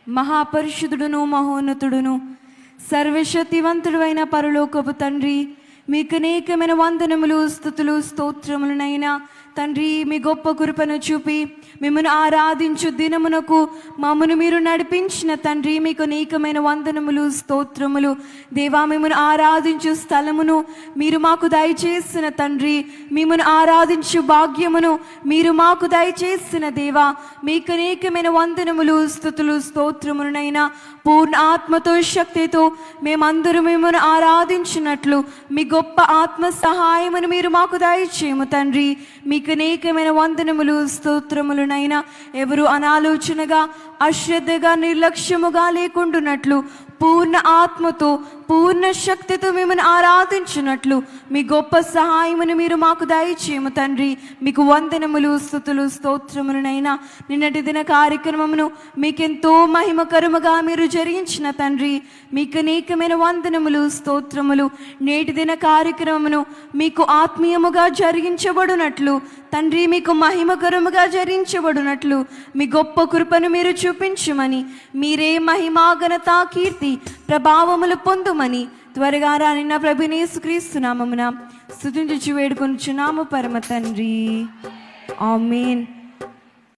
మహాపరిశుద్ధుడును మహోన్నతుడును సర్వశక్తివంతుడు అయిన పరలోకపు తండ్రి, మీకు అనేకమైన వందనములు, స్తుతులు, స్తోత్రములనైనా తండ్రి, మీ గొప్ప కృపను చూపి మిమ్మల్ని ఆరాధించు దినమునకు మమ్మను మీరు నడిపించిన తండ్రి, మీకు అనేకమైన వందనములు, స్తోత్రములు. దేవా, మిమ్మల్ని ఆరాధించు స్థలమును మీరు మాకు దయచేసిన తండ్రి, మిమ్మల్ని ఆరాధించు భాగ్యమును మీరు మాకు దయచేసిన దేవా, మీకు అనేకమైన వందనములు, స్తుతులు, స్తోత్రములనైనా పూర్ణ ఆత్మతో శక్తితో మేమందరూ మిమ్మల్ని ఆరాధించినట్లు మీ గొప్ప ఆత్మ సహాయమును మీరు మాకు దయచేయము తండ్రి. మీకు అనేకమైన వందనములు, స్తోత్రములనైనా ఎవరు అనాలోచనగా, అశ్రద్ధగా, నిర్లక్ష్యముగా లేకుండానట్లు పూర్ణ ఆత్మతో పూర్ణ శక్తితో మిమ్మల్ని ఆరాధించినట్లు మీ గొప్ప సహాయమును మీరు మాకు దయచేయము తండ్రి. మీకు వందనములు, స్తుతులు, స్తోత్రములనైనా నిన్నటి దిన కార్యక్రమమును మీకెంతో మహిమకరముగా మీరు జరిగించిన తండ్రి, మీకు అనేకమైన వందనములు, స్తోత్రములు. నేటి దిన కార్యక్రమమును మీకు ఆత్మీయముగా జరిగించబడినట్లు తండ్రి, మీకు మహిమకరముగా జరిగించబడినట్లు మీ గొప్ప కృపను మీరు చూపించమని, మీరే మహిమా, ఘనత, కీర్తి, ప్రభావములు పొందుమని త్వరగా రానిన్న ప్రభువైన యేసుక్రీస్తు నామమున స్తుతించి వేడుకొనుచున్నాము పరమ తండ్రి. ఆమేన్.